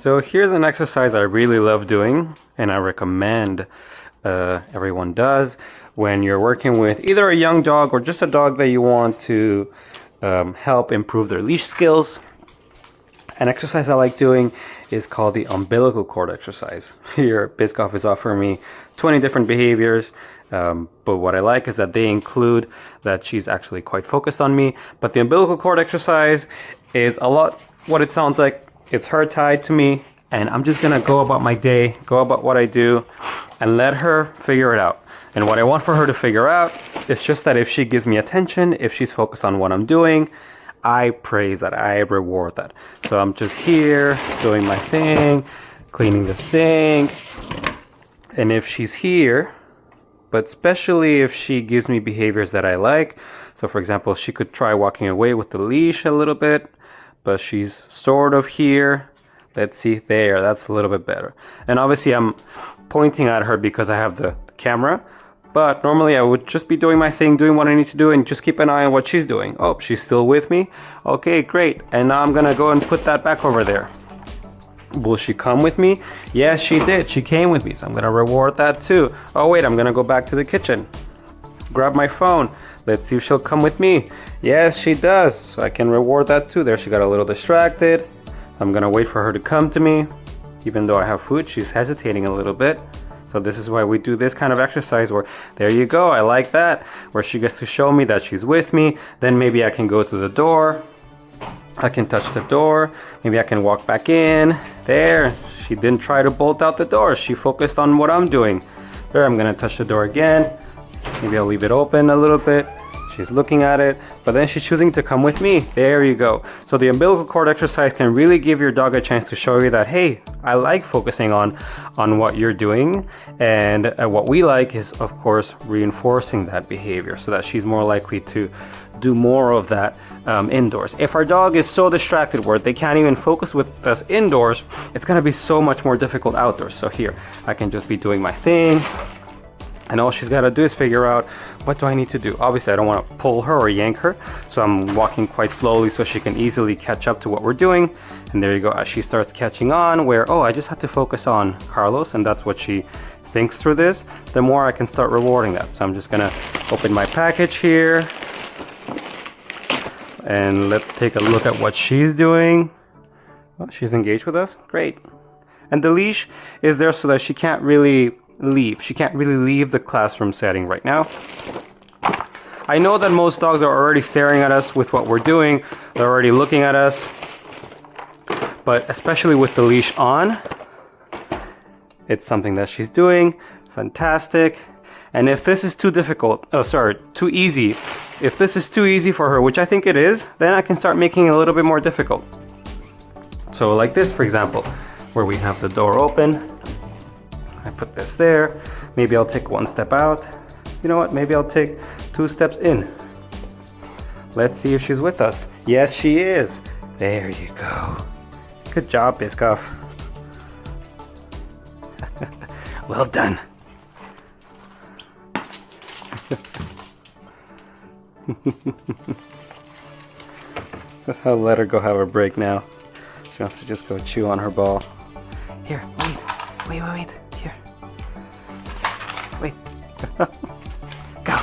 So here's an exercise I really love doing, and I recommend everyone does when you're working with either a young dog or just a dog that you want to help improve their leash skills. An exercise I like doing is called the umbilical cord exercise. Here, Biscoff is offering me 20 different behaviors, but what I like is that they include that she's actually quite focused on me. But the umbilical cord exercise is a lot what it sounds like. It's her tied to me, and I'm just gonna go about my day, go about what I do, and let her figure it out. And what I want for her to figure out is just that if she gives me attention, if she's focused on what I'm doing, I praise that, I reward that. So I'm just here doing my thing, cleaning the sink. And if she's here, but especially if she gives me behaviors that I like. So for example, she could try walking away with the leash a little bit, but she's sort of here. Let's see, there, that's a little bit better. And obviously I'm pointing at her because I have the camera, but normally I would just be doing my thing, doing what I need to do, and just keep an eye on what she's doing. Oh, she's still with me? Okay, great. And now I'm gonna go and put that back over there. Will she come with me? Yes, she did. She came with me, so I'm gonna reward that too. Oh wait, I'm gonna go back to the kitchen. Grab my phone. Let's see if she'll come with me. Yes, she does. So I can reward that too. There, she got a little distracted. I'm gonna wait for her to come to me. Even though I have food, she's hesitating a little bit. So this is why we do this kind of exercise where, there you go, I like that. Where she gets to show me that she's with me. Then maybe I can go to the door. I can touch the door. Maybe I can walk back in. There, she didn't try to bolt out the door. She focused on what I'm doing. There, I'm gonna touch the door again. Maybe I'll leave it open a little bit. She's looking at it, but then she's choosing to come with me. There you go. So the umbilical cord exercise can really give your dog a chance to show you that, hey, I like focusing on what you're doing. And what we like is, of course, reinforcing that behavior so that she's more likely to do more of that indoors. If our dog is so distracted where they can't even focus with us indoors, it's gonna be so much more difficult outdoors. So here, I can just be doing my thing, and all she's got to do is figure out, what do I need to do? Obviously, I don't want to pull her or yank her, so I'm walking quite slowly so she can easily catch up to what we're doing. And there you go, as she starts catching on where, oh, I just have to focus on Carlos, and that's what she thinks through this, the more I can start rewarding that. So I'm just gonna open my package here, and let's take a look at what she's doing. Oh, she's engaged with us, great. And the leash is there so that she can't really leave. She can't really leave the classroom setting right now. I know that most dogs are already staring at us with what we're doing. They're already looking at us. But especially with the leash on, it's something that she's doing. Fantastic. And if this is too difficult, too easy. If this is too easy for her, which I think it is, then I can start making it a little bit more difficult. So like this, for example, where we have the door open. I put this there. Maybe I'll take one step out. You know what? Maybe I'll take 2 steps in. Let's see if she's with us. Yes, she is. There you go. Good job, Biscoff. Well done. I'll let her go have a break now. She wants to just go chew on her ball. Here, wait. Here. Wait. Go.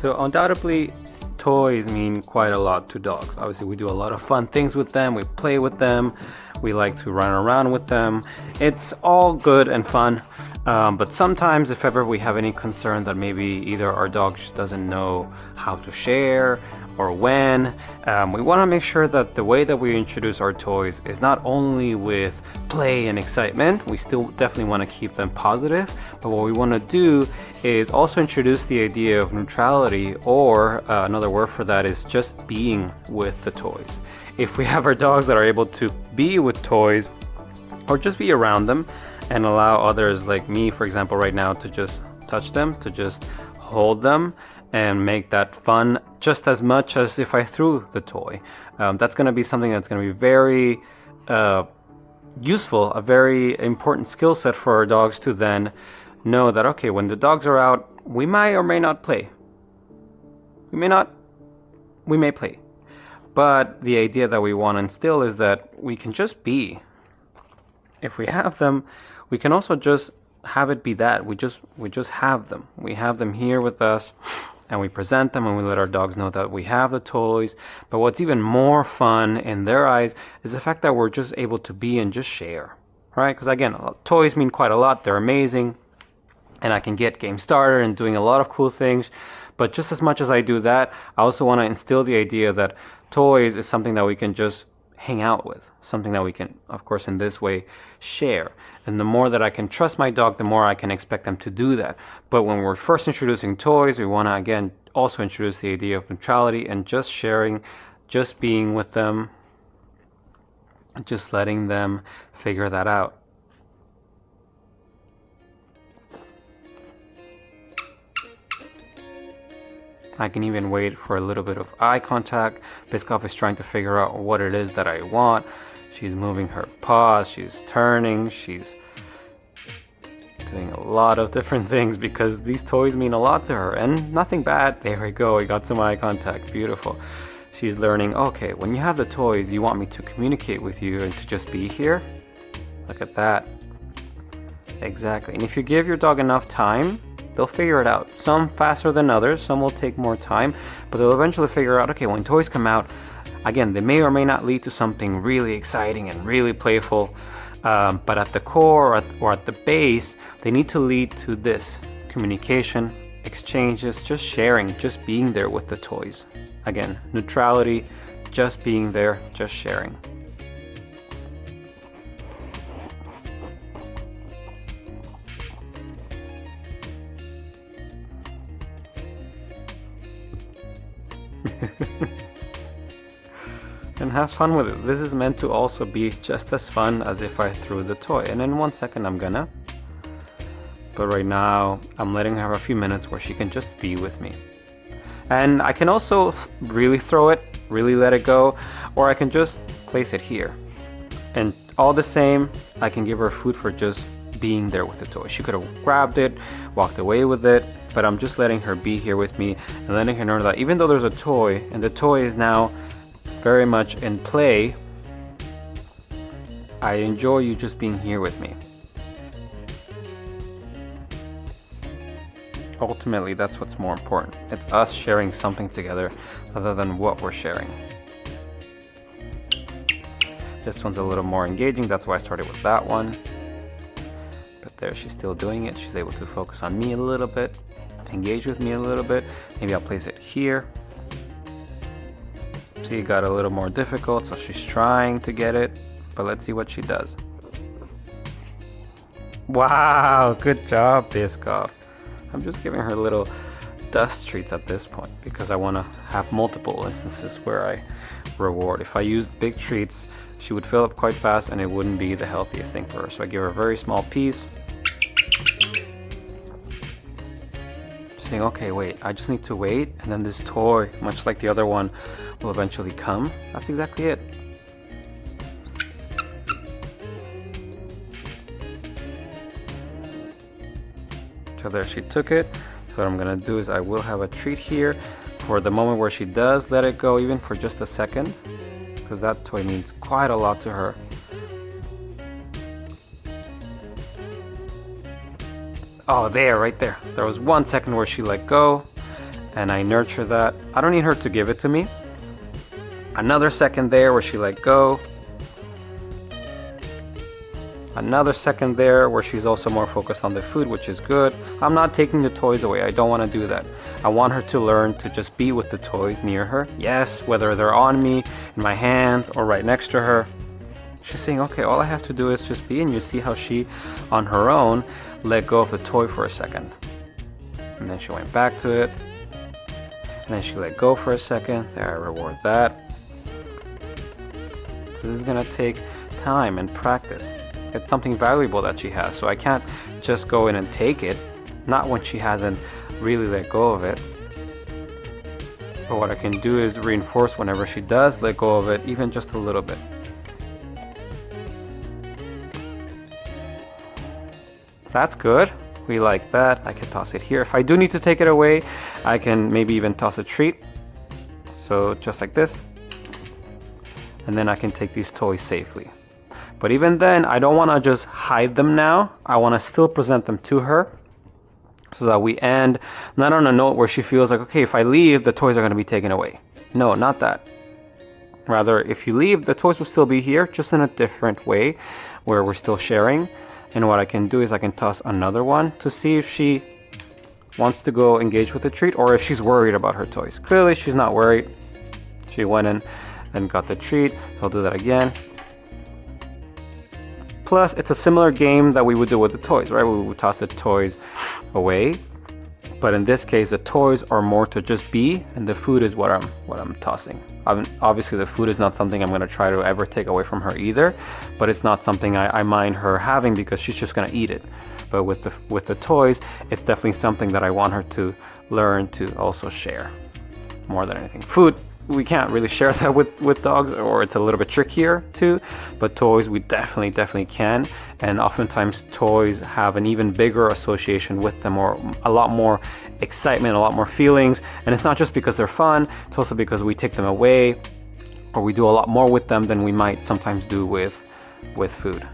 So undoubtedly, toys mean quite a lot to dogs. Obviously, we do a lot of fun things with them. We play with them. We like to run around with them. It's all good and fun. But sometimes if ever we have any concern that maybe either our dog just doesn't know how to share or when, we want to make sure that the way that we introduce our toys is not only with play and excitement. We still definitely want to keep them positive, but what we want to do is also introduce the idea of neutrality, or another word for that is just being with the toys. If we have our dogs that are able to be with toys or just be around them and allow others like me, for example, right now, to just touch them, to just hold them and make that fun just as much as if I threw the toy. That's going to be something that's going to be very useful, a very important skill set for our dogs to then know that, okay, when the dogs are out, we may or may not play. We may play. But the idea that we want to instill is that we can just be. If we have them, we can also just have it be that. We just have them. We have them here with us, and we present them, and we let our dogs know that we have the toys. But what's even more fun in their eyes is the fact that we're just able to be and just share, right? Because again, toys mean quite a lot. They're amazing, and I can get game started and doing a lot of cool things. But just as much as I do that, I also want to instill the idea that toys is something that we can just hang out with, something that we can, of course, in this way, share. And the more that I can trust my dog, the more I can expect them to do that. But when we're first introducing toys, we want to, again, also introduce the idea of neutrality and just sharing, just being with them, just letting them figure that out. I can even wait for a little bit of eye contact. Biscoff is trying to figure out what it is that I want. She's moving her paws, she's turning, she's doing a lot of different things because these toys mean a lot to her, and nothing bad. There we go, we got some eye contact, beautiful. She's learning, okay, when you have the toys, you want me to communicate with you and to just be here? Look at that. Exactly, and if you give your dog enough time, they'll figure it out. Some faster than others, some will take more time, but they'll eventually figure out, okay, when toys come out, again, they may or may not lead to something really exciting and really playful, but at the core or at the base, they need to lead to this communication, exchanges, just sharing, just being there with the toys. Again, neutrality, just being there, just sharing. And have fun with it. This is meant to also be just as fun as if I threw the toy. And in 1 second I'm gonna. But right now I'm letting her have a few minutes where she can just be with me. And I can also really throw it, really let it go, or I can just place it here. And all the same, I can give her food for just being there with the toy. She could have grabbed it, walked away with it, but I'm just letting her be here with me and letting her know that even though there's a toy and the toy is now very much in play, I enjoy you just being here with me. Ultimately, that's what's more important. It's us sharing something together rather than what we're sharing. This one's a little more engaging, that's why I started with that one. But there, she's still doing it. She's able to focus on me a little bit, engage with me a little bit. Maybe I'll place it here. See, it got a little more difficult, so she's trying to get it, but let's see what she does. Wow, good job, Biscoff. I'm just giving her little dust treats at this point because I want to have multiple instances where I reward. If I used big treats, she would fill up quite fast and it wouldn't be the healthiest thing for her. So I give her a very small piece. Just saying, okay, wait, I just need to wait, and then this toy, much like the other one, will eventually come. That's exactly it. So there, she took it. So what I'm gonna do is I will have a treat here for the moment where she does let it go, even for just a second, because that toy means quite a lot to her. Oh, there, right there. There was 1 second where she let go, and I nurture that. I don't need her to give it to me. Another second there where she let go. Another second there where she's also more focused on the food, which is good. I'm not taking the toys away. I don't want to do that. I want her to learn to just be with the toys near her. Yes, whether they're on me, in my hands, or right next to her. She's saying, okay, all I have to do is just be, and you see how she, on her own, let go of the toy for a second. And then she went back to it. And then she let go for a second. There, I reward that. This is gonna take time and practice. It's something valuable that she has, so I can't just go in and take it, not when she hasn't really let go of it. But what I can do is reinforce whenever she does let go of it, even just a little bit. That's good. We like that. I can toss it here. If I do need to take it away, I can maybe even toss a treat. So just like this. and then I can take these toys safely. But even then, I don't want to just hide them now. I want to still present them to her so that we end not on a note where she feels like, okay, if I leave, the toys are going to be taken away. No, not that. Rather, if you leave, the toys will still be here, just in a different way where we're still sharing. And what I can do is I can toss another one to see if she wants to go engage with the treat or if she's worried about her toys. Clearly, she's not worried. She went in and got the treat. So I'll do that again. Plus, it's a similar game that we would do with the toys, right? We would toss the toys away. But in this case, the toys are more to just be, and the food is what I'm tossing. Obviously, the food is not something I'm going to try to ever take away from her either, but it's not something I mind her having because she's just going to eat it. But with the toys, it's definitely something that I want her to learn to also share more than anything. Food, we can't really share that with dogs, or it's a little bit trickier too, but toys we definitely can. And oftentimes toys have an even bigger association with them, or a lot more excitement, a lot more feelings. And it's not just because they're fun, it's also because we take them away, or we do a lot more with them than we might sometimes do with food.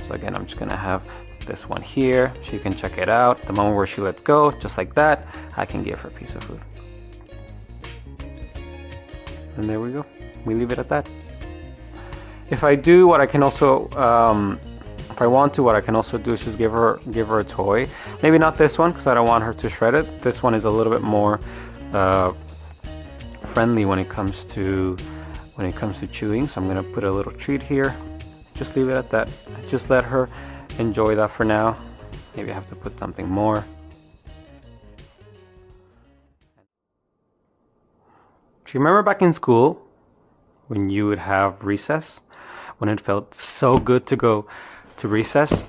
So again, I'm just gonna have this one here. She can check it out. The moment where she lets go, just like that, I can give her a piece of food. And there we go. We leave it at that. If I do, what I can also, if I want to, what I can also do is just give her a toy. Maybe not this one because I don't want her to shred it. This one is a little bit more friendly when it comes to chewing. So I'm gonna put a little treat here. Just leave it at that. Just let her enjoy that for now. Maybe I have to put something more. Do you remember back in school when you would have recess? When it felt so good to go to recess?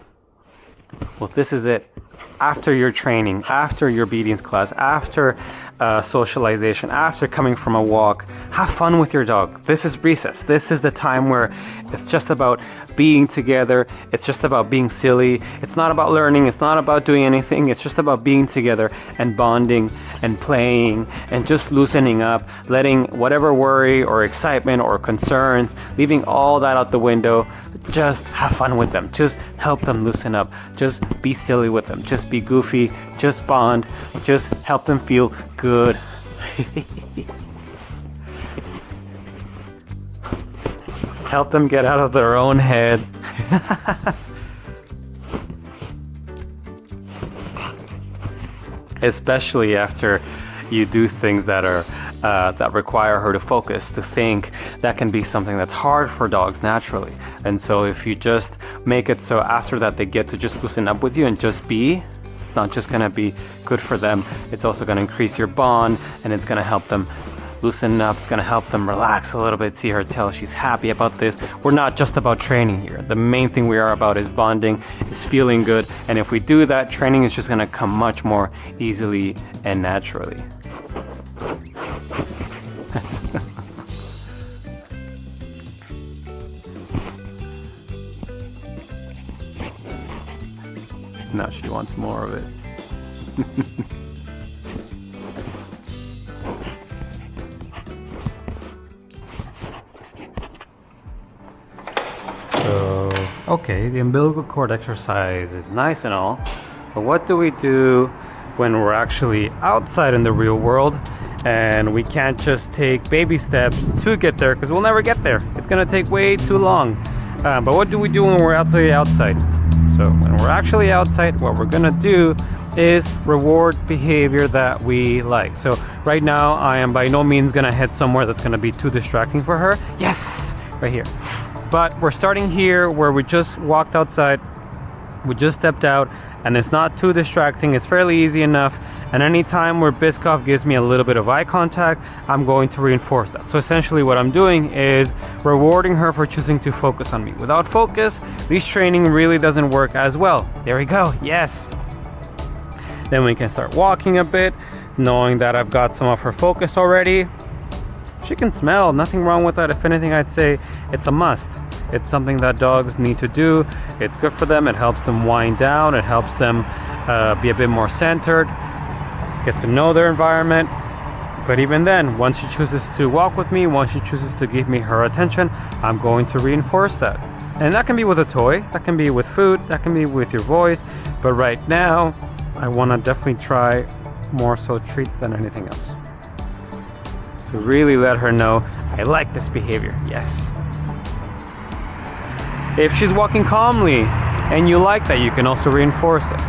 Well, this is it. After your training, after your obedience class, after socialization, after coming from a walk, have fun with your dog. This is recess. This is the time where it's just about being together. It's just about being silly. It's not about learning. It's not about doing anything. It's just about being together and bonding and playing and just loosening up, letting whatever worry or excitement or concerns, leaving all that out the window. Just have fun with them. Just help them loosen up. Just be silly with them. Just be goofy. Just bond. Just help them feel good. Help them get out of their own head. Especially after you do things that are that require her to focus, to think. That can be something that's hard for dogs naturally. And so if you just make it so after that they get to just loosen up with you and just be, it's not just gonna be good for them, it's also gonna increase your bond, and it's gonna help them loosen up. It's gonna help them relax a little bit, see her tell she's happy about this. We're not just about training here. The main thing we are about is bonding, is feeling good. And if we do that, training is just gonna come much more easily and naturally. Now she wants more of it. So, okay, the umbilical cord exercise is nice and all, but what do we do when we're actually outside in the real world and we can't just take baby steps to get there, because we'll never get there. It's gonna take way too long. But what do we do when we're actually outside? So when we're actually outside, what we're gonna do is reward behavior that we like. So right now, I am by no means gonna head somewhere that's gonna be too distracting for her. Yes, right here. But we're starting here where we just walked outside, we just stepped out, and it's not too distracting, it's fairly easy enough. And anytime where Biscoff gives me a little bit of eye contact, I'm going to reinforce that. So essentially what I'm doing is rewarding her for choosing to focus on me. Without focus, this training really doesn't work as well. There we go, yes. Then we can start walking a bit, knowing that I've got some of her focus already. She can smell, nothing wrong with that. If anything, I'd say it's a must. It's something that dogs need to do. It's good for them, it helps them wind down, it helps them be a bit more centered, get to know their environment. But even then, once she chooses to walk with me, once she chooses to give me her attention, I'm going to reinforce that. And that can be with a toy, that can be with food, that can be with your voice. But right now, I want to definitely try more so treats than anything else. To really let her know, I like this behavior, yes. If she's walking calmly and you like that, you can also reinforce it.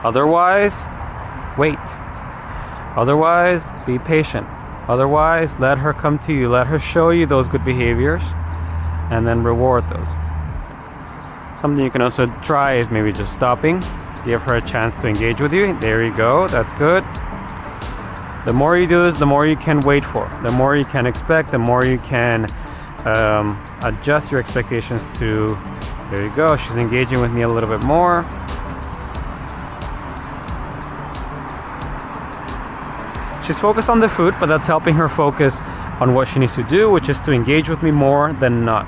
Otherwise, wait. Otherwise, be patient. Otherwise, let her come to you. Let her show you those good behaviors and then reward those. Something you can also try is maybe just stopping. Give her a chance to engage with you. There you go. That's good. The more you do this, the more you can wait for. The more you can expect, the more you can adjust your expectations to, there you go. She's engaging with me a little bit more. She's focused on the food, but that's helping her focus on what she needs to do, which is to engage with me more than not.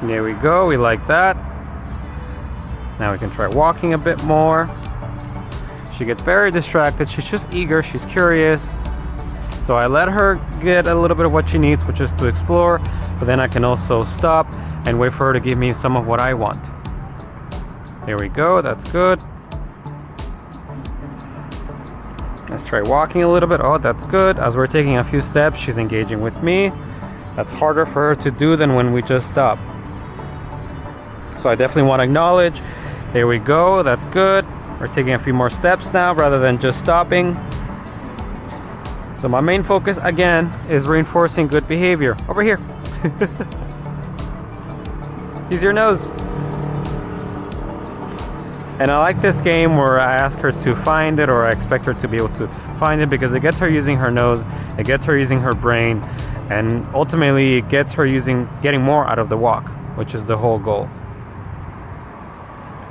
There we go, we like that. Now we can try walking a bit more. She gets very distracted, she's just eager, she's curious. So I let her get a little bit of what she needs, which is to explore, but then I can also stop and wait for her to give me some of what I want. There we go, that's good. Let's try walking a little bit. Oh, that's good. As we're taking a few steps, she's engaging with me. That's harder for her to do than when we just stop. So I definitely want to acknowledge. There we go. That's good. We're taking a few more steps now rather than just stopping. So my main focus, again, is reinforcing good behavior. Over here. Use your nose. And I like this game where I ask her to find it, or I expect her to be able to find it, because it gets her using her nose, it gets her using her brain, and ultimately it gets her getting more out of the walk, which is the whole goal.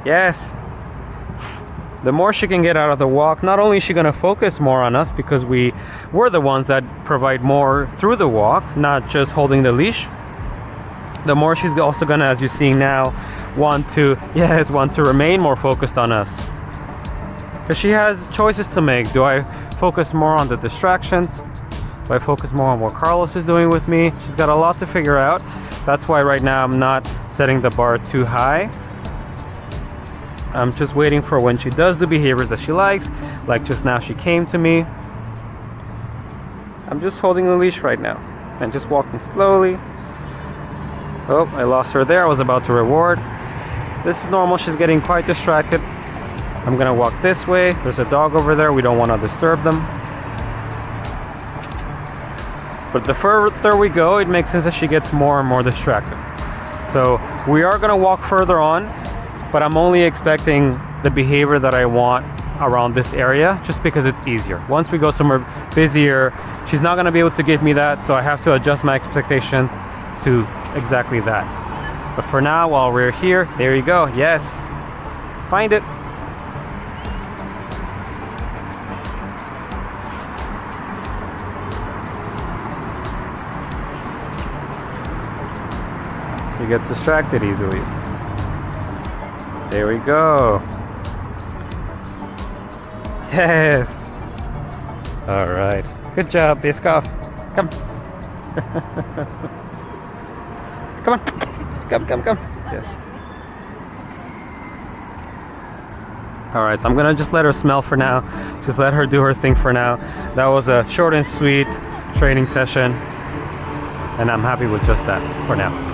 Yes. The more she can get out of the walk, not only is she going to focus more on us, because we're the ones that provide more through the walk, not just holding the leash. The more she's also going to, as you're seeing now, want to remain more focused on us. Because she has choices to make. Do I focus more on the distractions? Do I focus more on what Carlos is doing with me? She's got a lot to figure out. That's why right now I'm not setting the bar too high. I'm just waiting for when she does the behaviors that she likes. Like just now she came to me. I'm just holding the leash right now and just walking slowly. Oh, I lost her there. I was about to reward. This is normal. She's getting quite distracted. I'm gonna walk this way. There's a dog over there. We don't want to disturb them. But the further we go, it makes sense that she gets more and more distracted. So we are gonna walk further on, but I'm only expecting the behavior that I want around this area, just because it's easier. Once we go somewhere busier, she's not gonna be able to give me that, so I have to adjust my expectations to exactly that. But for now, while we're here, there you go. Yes, find it. He gets distracted easily. There we go. Yes. All right. Good job, Biscoff. Come. Come on. Come. Yes. All right, so I'm gonna just let her smell for now. Just let her do her thing for now. That was a short and sweet training session, and I'm happy with just that for now.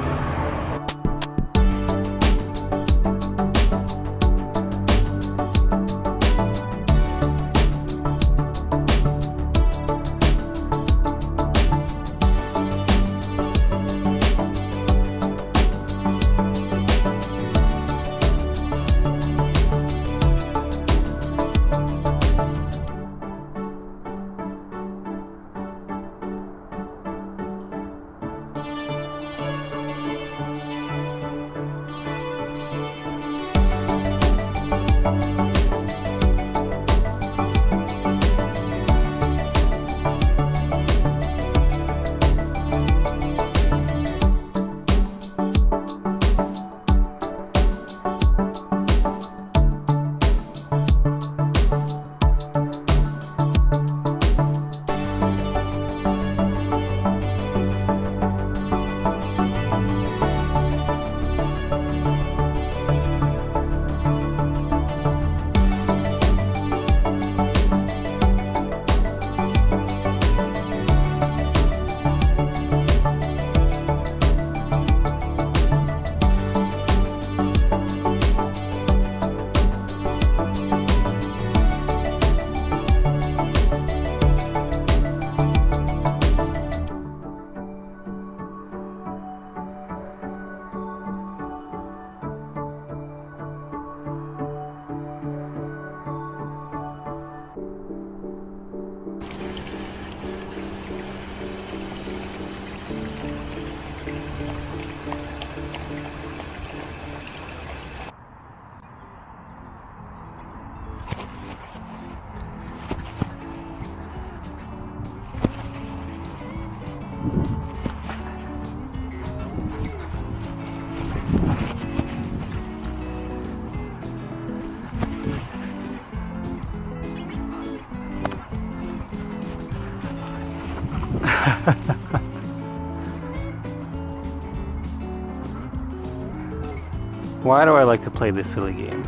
Why do I like to play this silly game?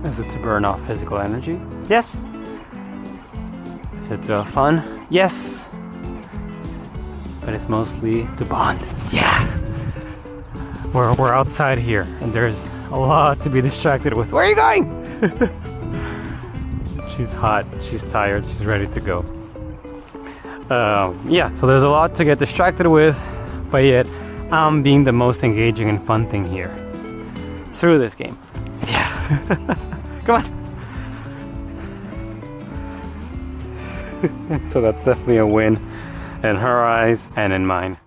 Is it to burn off physical energy? Yes. Is it to have fun? Yes. But it's mostly to bond. Yeah. We're outside here and there's a lot to be distracted with. Where are you going? She's hot, she's tired, she's ready to go. Yeah, so there's a lot to get distracted with, but yet I'm being the most engaging and fun thing here through this game. Yeah. Come on. So that's definitely a win in her eyes and in mine.